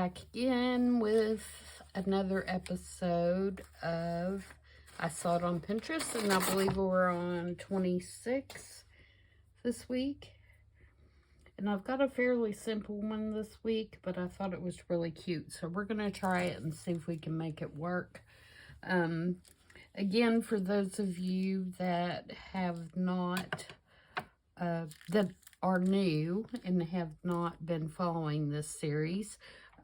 back again with another episode of I Saw It on Pinterest, and I believe we're on 26 this week. And I've got a fairly simple one this week, but I thought it was really cute, so we're going to try it and see if we can make it work. Again, for those of you that have not, that are new and have not been following this series,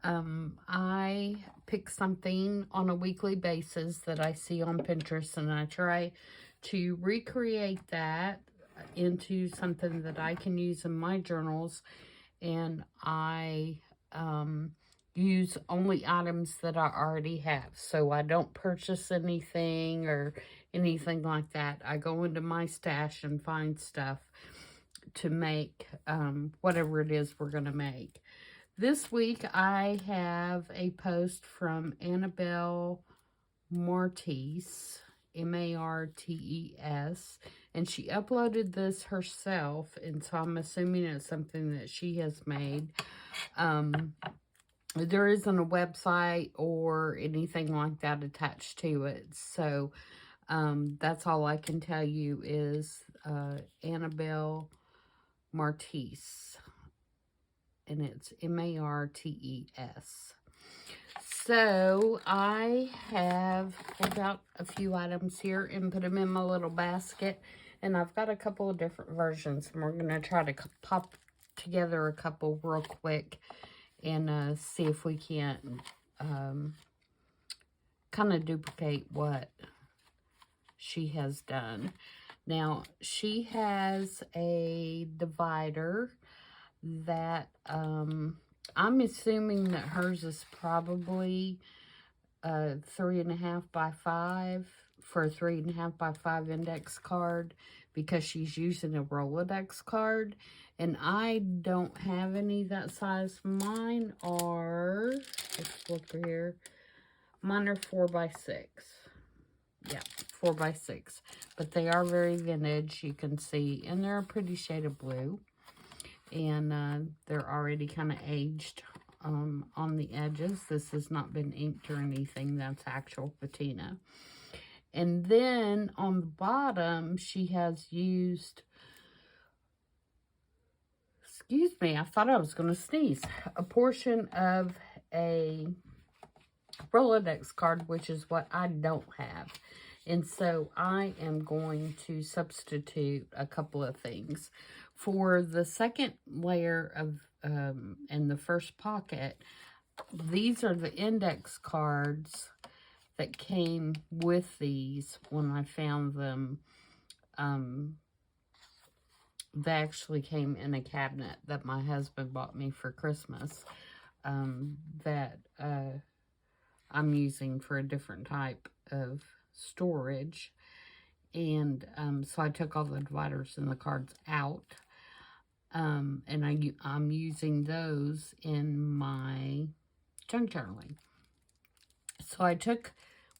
I pick something on a weekly basis that I see on Pinterest, and I try to recreate that into something that I can use in my journals, and I use only items that I already have. So I don't purchase anything or anything like that. I go into my stash and find stuff to make whatever it is we're going to make. This week I have a post from Annabelle Martes, Martes, and she uploaded this herself, and so I'm assuming it's something that she has made. There isn't a website or anything like that attached to it, so that's all I can tell you is Annabelle Martes, and it's Martes. So I have pulled out a few items here and put them in my little basket, and I've got a couple of different versions, and we're going to try to pop together a couple real quick and see if we can kind of duplicate what she has done. Now, she has a divider that I'm assuming that hers is probably 3.5 by 5 for a 3.5 by 5 index card, because she's using a Rolodex card, and I don't have any that size. Mine are, let's look here, mine are 4 by 6. Yeah, 4 by 6, but they are very vintage, you can see, and they're a pretty shade of blue, and they're already kind of aged on the edges. This has not been inked or anything. That's actual patina. And then on the bottom, she has used, excuse me, I thought I was going to sneeze, a portion of a Rolodex card, which is what I don't have. And so I am going to substitute a couple of things. For the second layer of, and the first pocket, these are the index cards that came with these when I found them. They actually came in a cabinet that my husband bought me for Christmas, that I'm using for a different type of storage. And so I took all the dividers and the cards out, and I'm using those in my junk journaling. So I took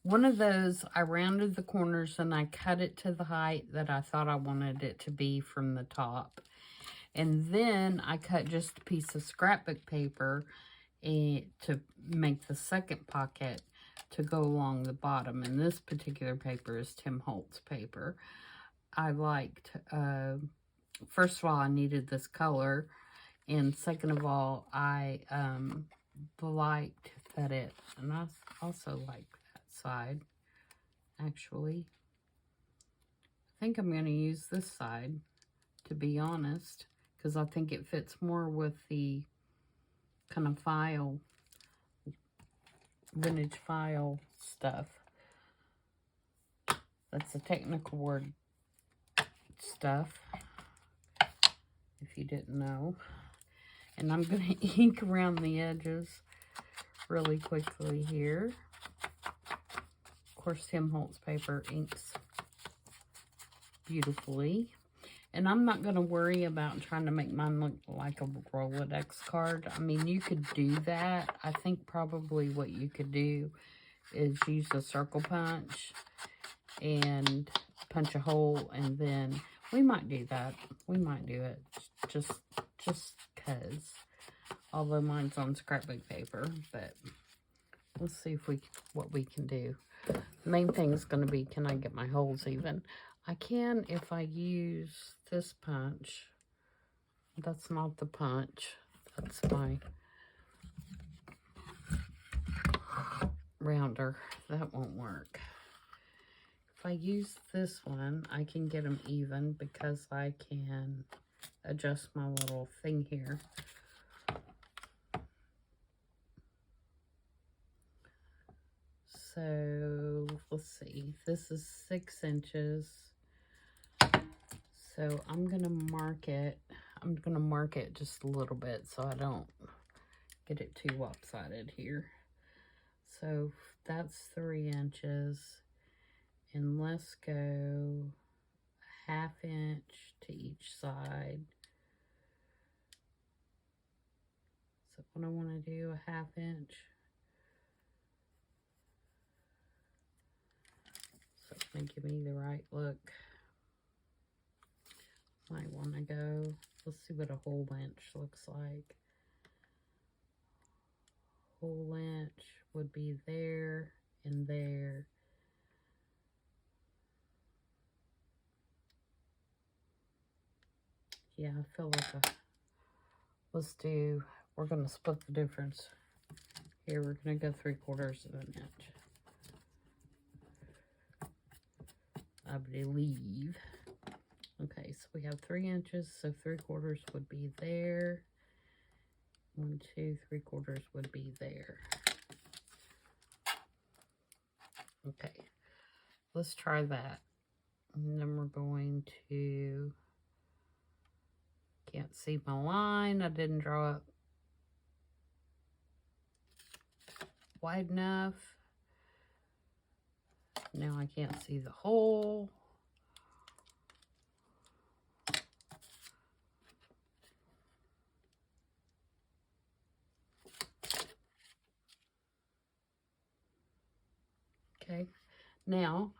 one of those, I rounded the corners, and I cut it to the height that I thought I wanted it to be from the top. And then I cut just a piece of scrapbook paper to make the second pocket to go along the bottom. And this particular paper is Tim Holtz paper. I liked, first of all, I needed this color, and second of all, I liked that it, and I also like that side, actually. I think I'm going to use this side, to be honest, because I think it fits more with the kind of file, vintage file stuff. That's the technical word, stuff, if you didn't know. And I'm going to ink around the edges really quickly here. Of course, Tim Holtz paper inks beautifully. And I'm not going to worry about trying to make mine look like a Rolodex card. I mean, you could do that. I think probably what you could do is use a circle punch and punch a hole, and then we might do that. We might do it just because. Although mine's on scrapbook paper, but let's see if what we can do. The main thing is going to be, can I get my holes even? I can if I use this punch. That's not the punch. That's my rounder. That won't work. If I use this one, I can get them even because I can adjust my little thing here. So let's see, this is 6 inches. So I'm gonna mark it. I'm gonna mark it just a little bit so I don't get it too lopsided here. So that's 3 inches. And let's go 1/2 inch to each side. So what I want to do, 1/2 inch. So it's going to give me the right look. Might want to go, let's see what a whole inch looks like. Whole inch would be there and there. Yeah, I feel like let's do, we're going to split the difference. Here, we're going to go 3/4 of an inch. I believe. Okay, so we have 3 inches, so 3/4 would be there. 1, 2, 3/4 would be there. Okay, let's try that. And then we're going to, can't see my line. I didn't draw it wide enough. Now I can't see the hole. Okay, now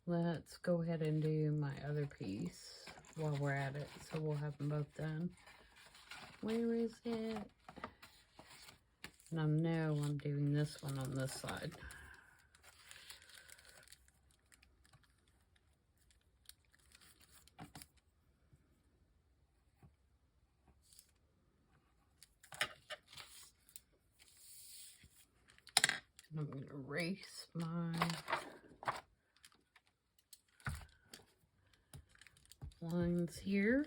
let's go ahead and do my other piece while we're at it. So we'll have them both done. Where is it? And I know I'm doing this one on this side. And I'm going to erase my lines here.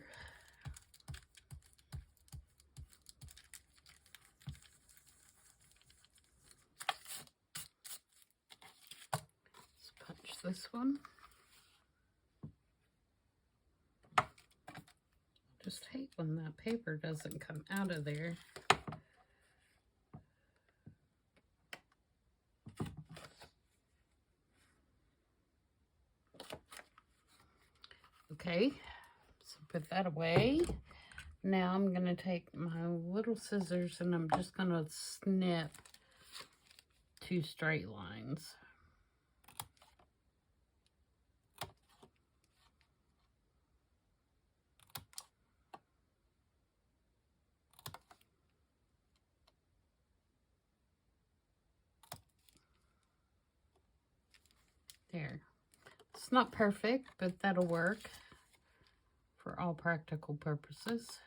Let's punch this one. Just hate when that paper doesn't come out of there. Okay, so put that away. Now I'm going to take my little scissors and I'm just going to snip 2 straight lines. There. It's not perfect, but that'll work for all practical purposes.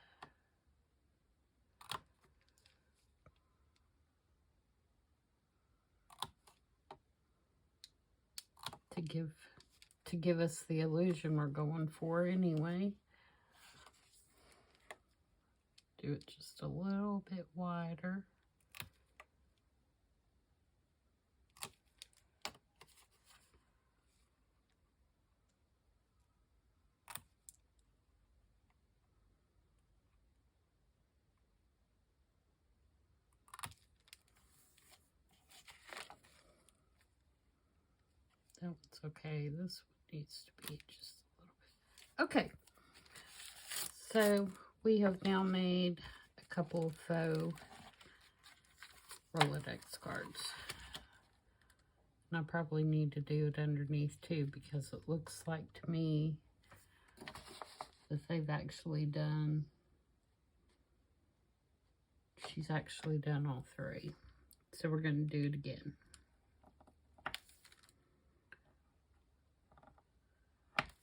To give us the illusion we're going for anyway. Do it just a little bit wider. That one's okay. This one needs to be just a little bit. Okay. So we have now made a couple of faux Rolodex cards. And I probably need to do it underneath too because it looks like to me that they've actually done. She's actually done all 3. So we're going to do it again.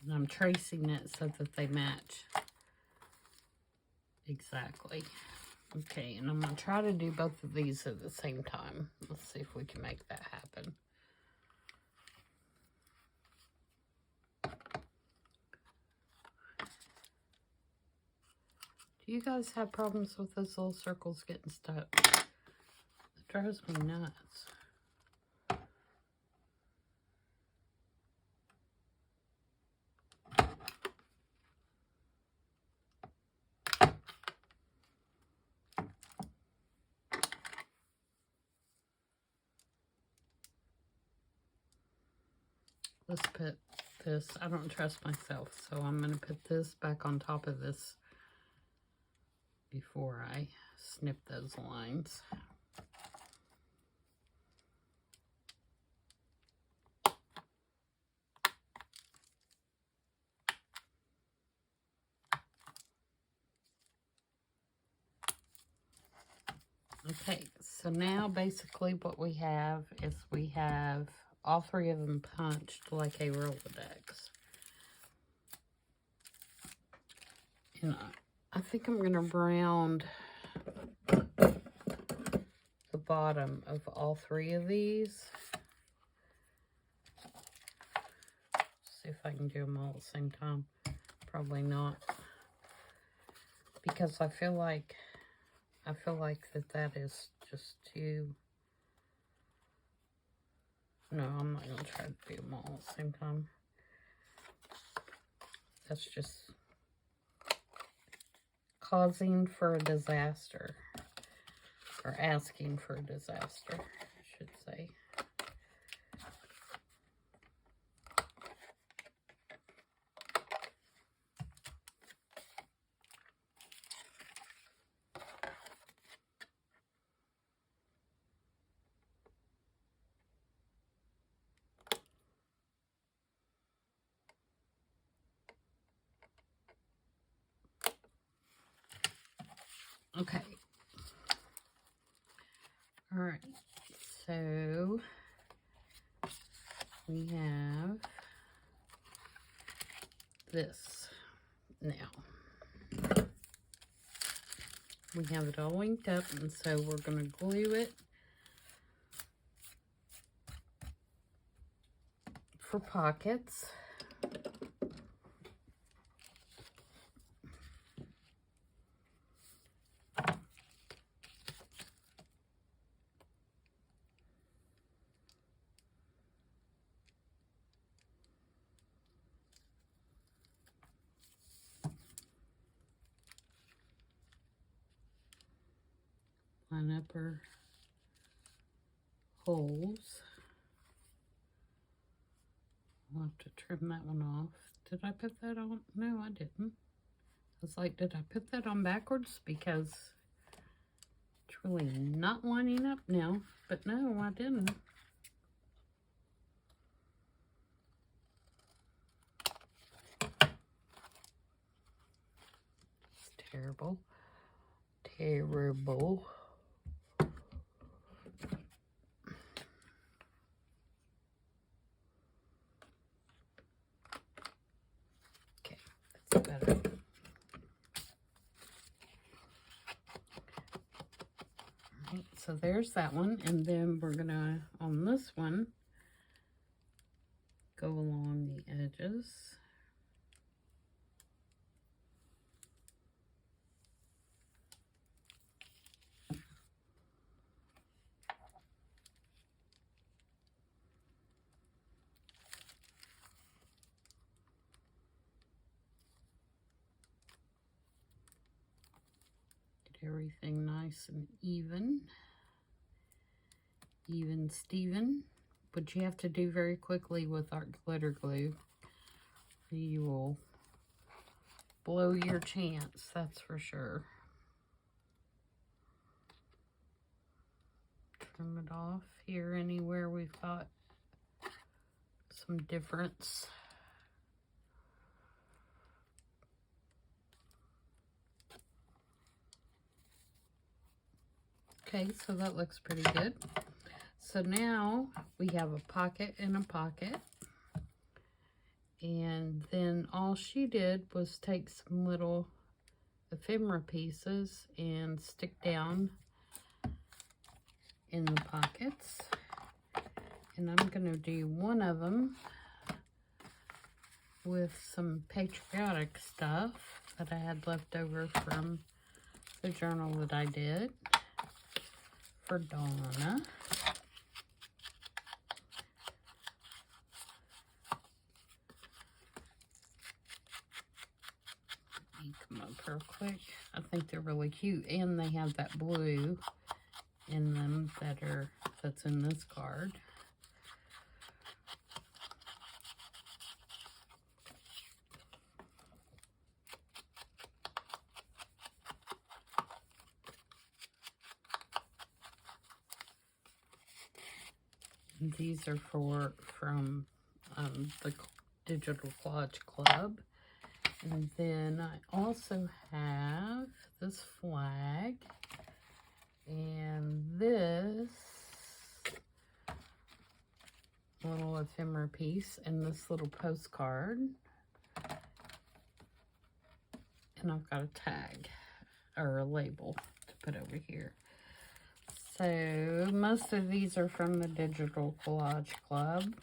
And I'm tracing it so that they match exactly. Okay, and I'm going to try to do both of these at the same time. Let's see if we can make that happen. Do you guys have problems with those little circles getting stuck? It drives me nuts. Let's put this. I don't trust myself, so I'm going to put this back on top of this before I snip those lines. Okay, so now basically what we have is we have all 3 of them punched like a Rolodex. And I think I'm going to round the bottom of all 3 of these. See if I can do them all at the same time. Probably not. Because I feel like that is just too... No, I'm not going to try to do them all at the same time. That's just causing for a disaster. Or asking for a disaster, I should say. Okay. All right. So we have this now. We have it all inked up, and so we're going to glue it for pockets. Line up our holes. I'll have to trim that one off. Did I put that on? No, I didn't. I was like, did I put that on backwards? Because it's really not lining up now. But no, I didn't. It's terrible. Terrible. Okay, that's better. Alright, so there's that one, and then we're gonna, on this one, go along the edges. Everything nice and even Steven, but you have to do very quickly with our glitter glue. You will blow your chance, that's for sure. Trim it off here anywhere we've got some difference. Okay, so that looks pretty good. So now we have a pocket and a pocket. And then all she did was take some little ephemera pieces and stick down in the pockets. And I'm going to do one of them with some patriotic stuff that I had left over from the journal that I did for Donna. Let me come up real quick. I think they're really cute, and they have that blue in them that's in this card. These are from the Digital Collage Club. And then I also have this flag and this little ephemera piece and this little postcard. And I've got a tag or a label to put over here. So most of these are from the Digital Collage Club.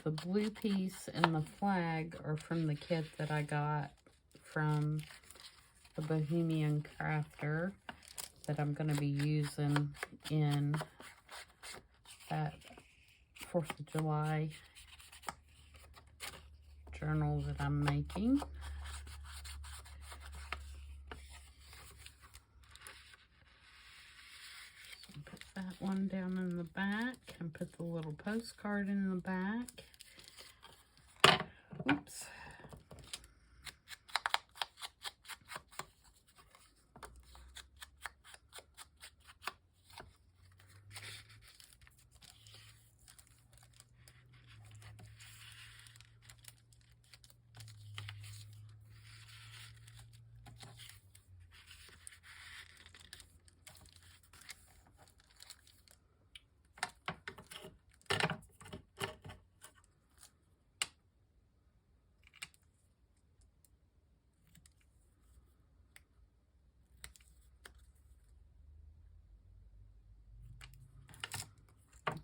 The blue piece and the flag are from the kit that I got from the Bohemian Crafter that I'm going to be using in that 4th of July journal that I'm making. Put that one down in the back and put the little postcard in the back. Oops.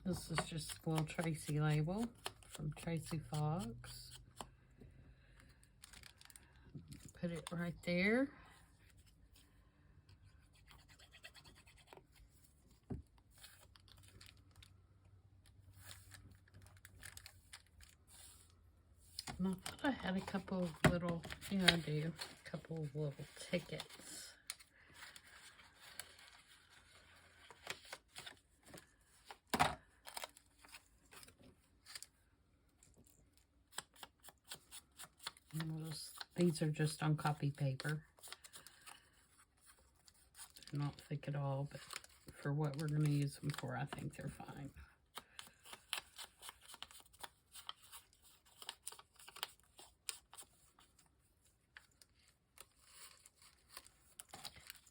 This is just a little Tracy label from Tracy Fox. Put it right there. And I thought I had a couple of little, yeah, I do, a couple of little tickets. These are just on copy paper. They're not thick at all, but for what we're going to use them for, I think they're fine.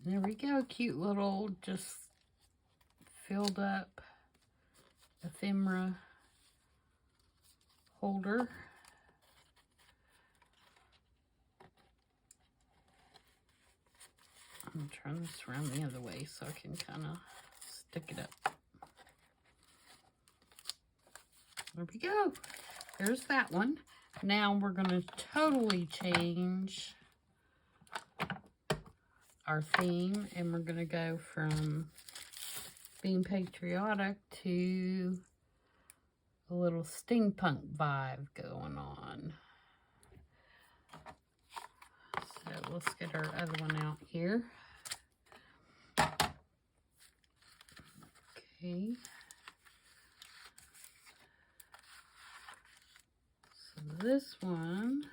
There we go, cute little, just filled up ephemera holder. I'm going to turn this around the other way so I can kind of stick it up. There we go. There's that one. Now we're going to totally change our theme, and we're going to go from being patriotic to a little steampunk vibe going on. So let's get our other one out here. Okay. So this one,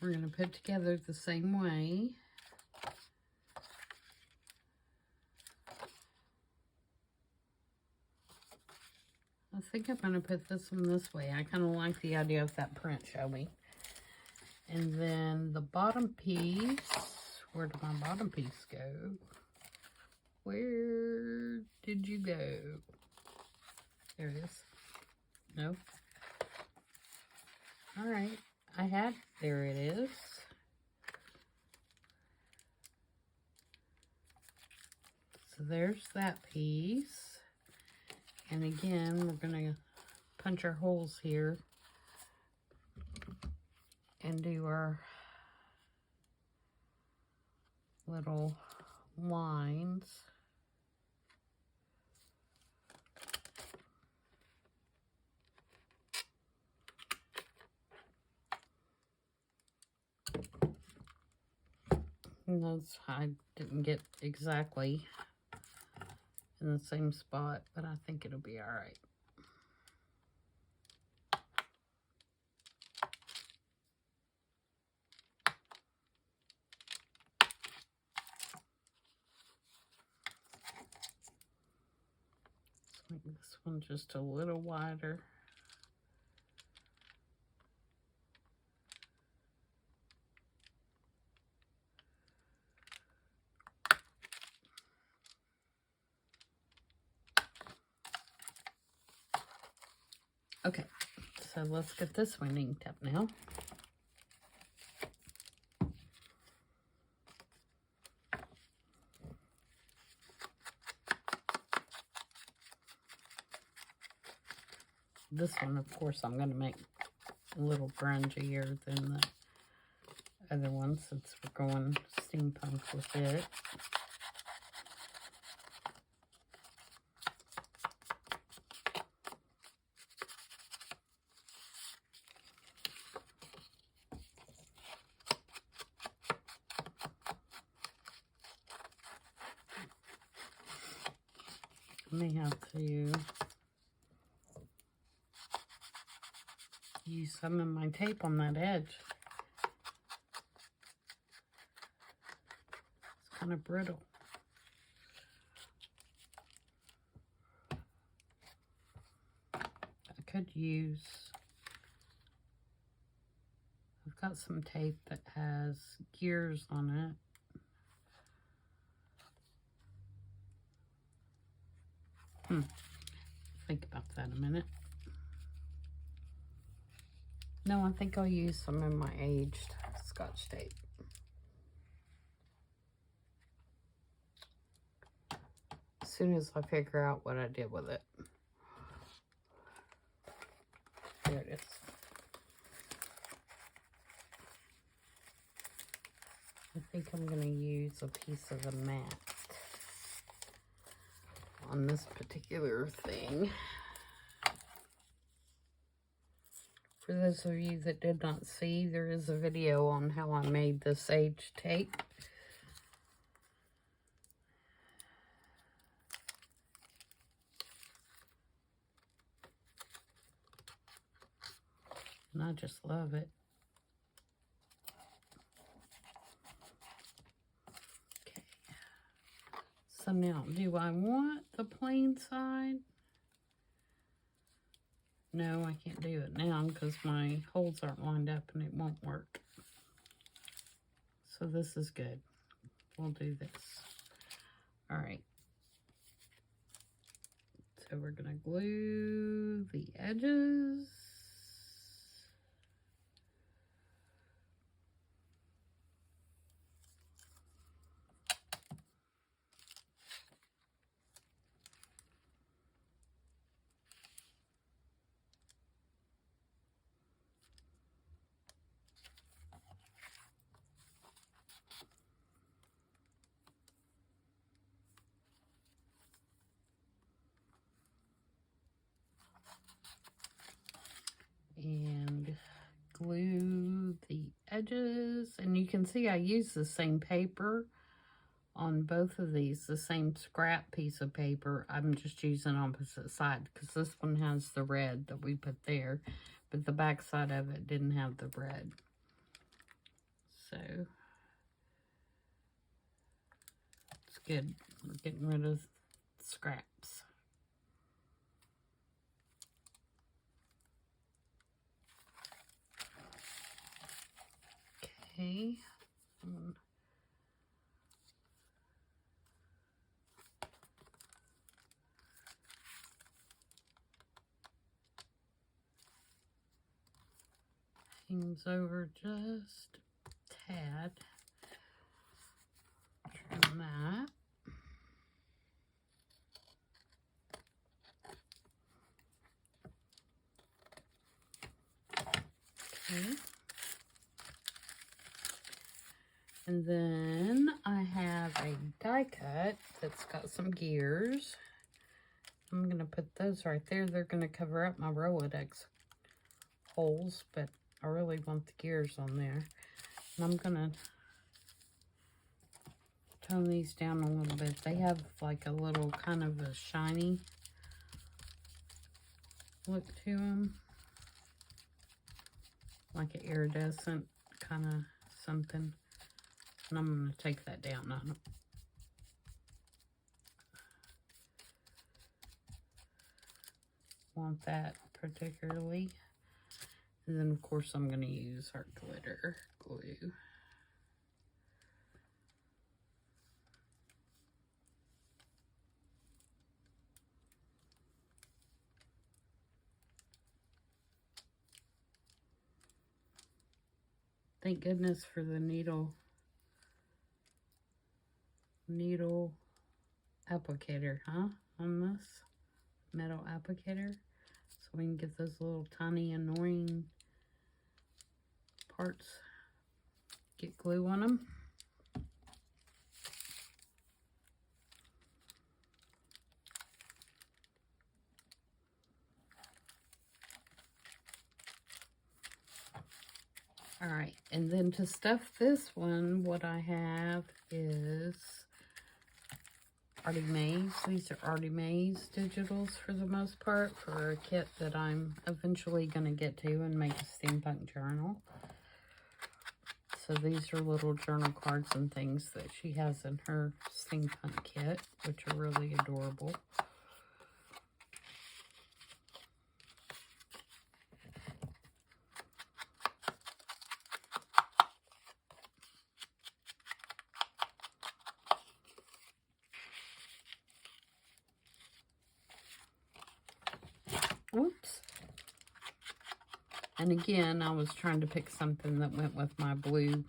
we're going to put together the same way. I think I'm going to put this one this way. I kind of like the idea of that print showing. And then the bottom piece, where did my bottom piece go? Where did you go? There it is. No. All right, there it is. So there's that piece. And again, we're gonna punch our holes here and do our little lines. And those I didn't get exactly in the same spot, but I think it'll be all right. Let's make this one just a little wider. Okay, so let's get this one inked up now. This one, of course, I'm going to make a little grungier than the other one since we're going steampunk with it. I may have to use some of my tape on that edge. It's kind of brittle. I could use, I've got some tape that has gears on it. Think about that a minute. No, I think I'll use some of my aged Scotch tape. As soon as I figure out what I did with it. There it is. I think I'm going to use a piece of the mat on this particular thing. For those of you that did not see, there is a video on how I made this sage tape. And I just love it. Okay. So now, do I want the plain side? No, I can't do it now because my holes aren't lined up and it won't work. So this is good. We'll do this. All right. So we're going to glue the edges. And glue the edges. And you can see I use the same paper on both of these, the same scrap piece of paper. I'm just using opposite side because this one has the red that we put there, but the back side of it didn't have the red. So it's good. We're getting rid of scraps. Okay. Hangs over just a tad. Trim that. Okay. And then I have a die cut that's got some gears. I'm going to put those right there. They're going to cover up my Rolodex holes, but I really want the gears on there. And I'm going to tone these down a little bit. They have like a little kind of a shiny look to them. Like an iridescent kind of something. And I'm going to take that down on it. Want that particularly. And then of course I'm going to use our glitter glue. Thank goodness for the needle applicator, huh? On this metal applicator. So we can get those little tiny annoying parts, get glue on them. All right, and then to stuff this one, what I have is Artie Mae's. These are Artie Mae's digitals for the most part, for a kit that I'm eventually going to get to and make a steampunk journal. So these are little journal cards and things that she has in her steampunk kit, which are really adorable. Whoops. And again, I was trying to pick something that went with my blue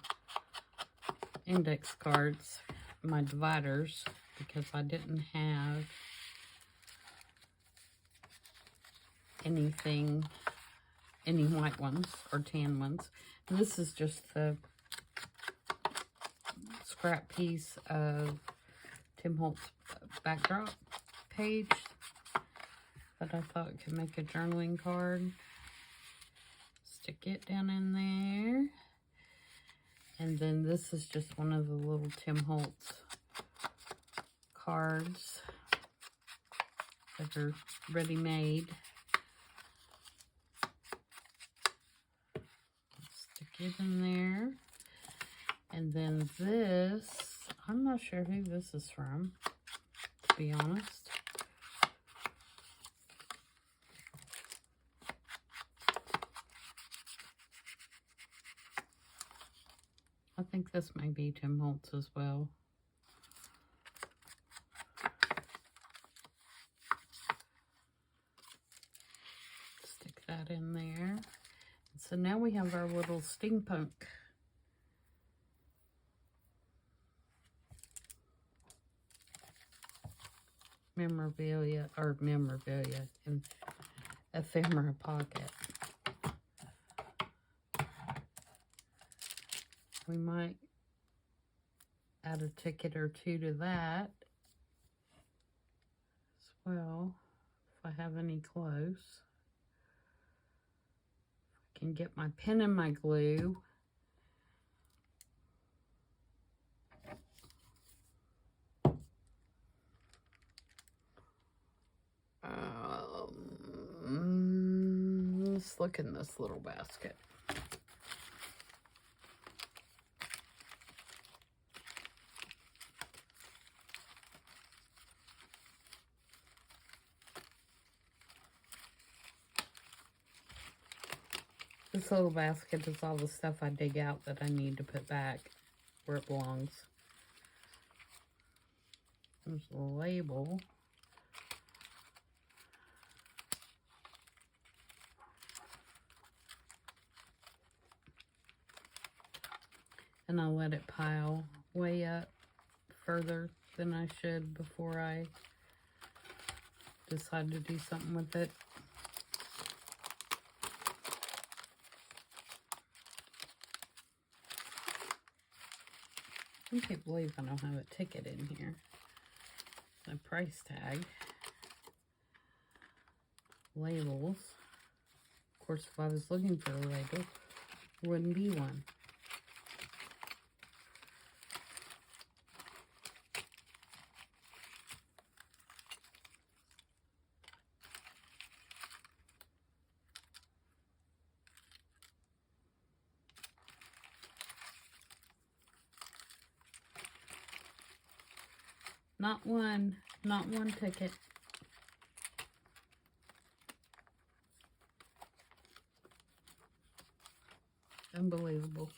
index cards, my dividers, because I didn't have any white ones or tan ones. And this is just the scrap piece of Tim Holtz backdrop page that I thought could make a journaling card. Stick it down in there. And then this is just one of the little Tim Holtz cards that are ready-made. Stick it in there. And then this, I'm not sure who this is from, to be honest. I think this may be Tim Holtz as well. Stick that in there. So now we have our little steampunk memorabilia in ephemera pocket. We might add a ticket or two to that as well, if I have any close. If I can get my pen and my glue. Let's look in this little basket. This little basket is all the stuff I dig out that I need to put back where it belongs. There's a label. And I let it pile way up further than I should before I decide to do something with it. I can't believe I don't have a ticket in here. A price tag. Labels. Of course, if I was looking for a label, there wouldn't be one. Not one ticket. Unbelievable.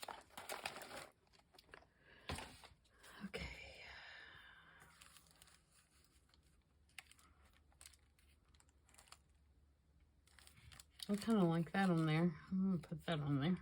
Okay. I kind of like that on there. I'm going to put that on there.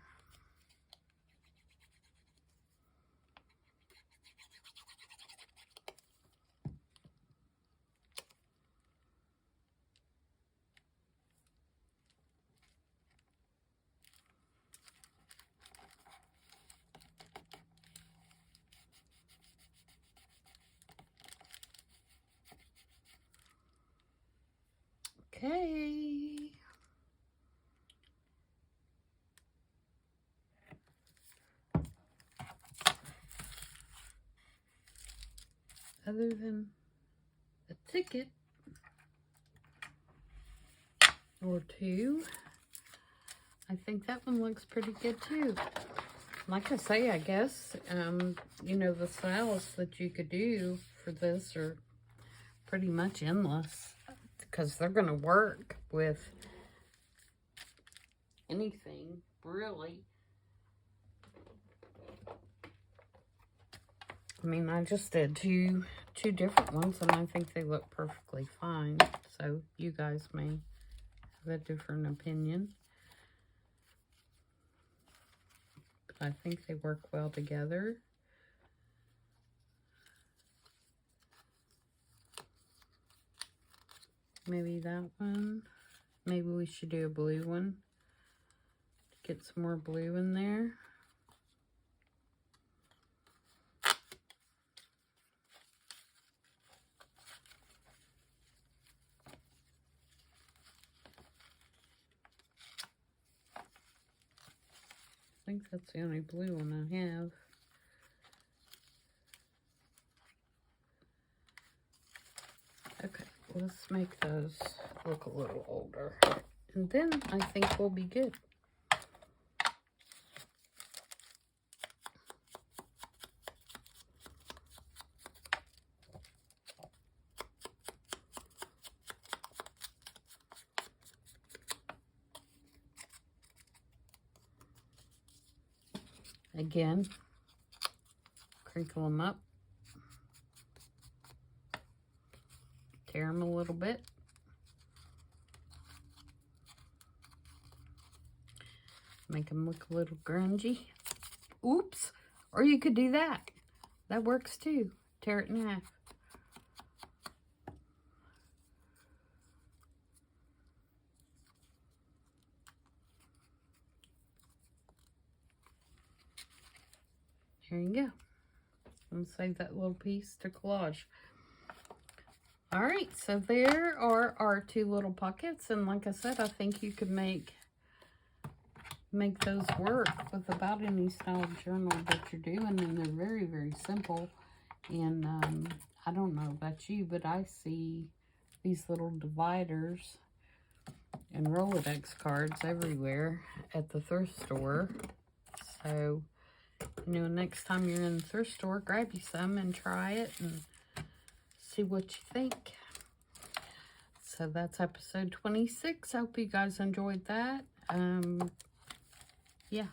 Okay. Other than a ticket or two, I think that one looks pretty good too. Like I say, I guess, you know, the styles that you could do for this are pretty much endless, because they're going to work with anything, really. I mean, I just did two different ones, and I think they look perfectly fine. So you guys may have a different opinion. But I think they work well together. Maybe that one. Maybe we should do a blue one. Get some more blue in there. I think that's the only blue one I have. Okay, let's make those look a little older. And then I think we'll be good. Again, crinkle them up. Tear them a little bit. Make them look a little grungy. Oops. Or you could do that. That works too. Tear it in half. Here you go. I'm going to save that little piece to collage. Alright, so there are our two little pockets. And like I said, I think you could make those work with about any style of journal that you're doing. And they're very, very simple. And I don't know about you, but I see these little dividers and Rolodex cards everywhere at the thrift store. So, you know, next time you're in the thrift store, grab you some and try it and see what you think. So that's episode 26. I hope you guys enjoyed that. yeah,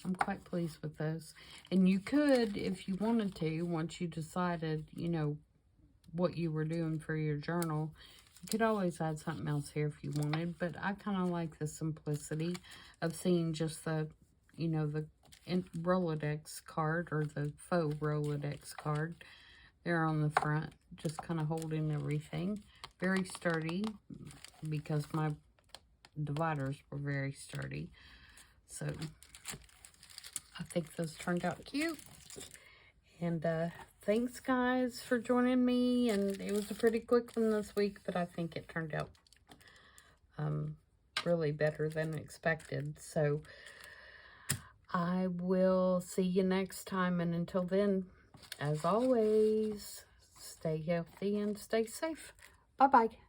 I'm quite pleased with those. And you could, if you wanted to, once you decided, you know, what you were doing for your journal, you could always add something else here if you wanted. But I kind of like the simplicity of seeing just the, you know, the Rolodex card, or the faux Rolodex card there on the front, just kind of holding everything. Very sturdy, because my dividers were very sturdy. So I think those turned out cute. And thanks, guys, for joining me. And it was a pretty quick one this week, but I think it turned out really better than expected. So I will see you next time. And until then, as always, stay healthy and stay safe. Bye-bye.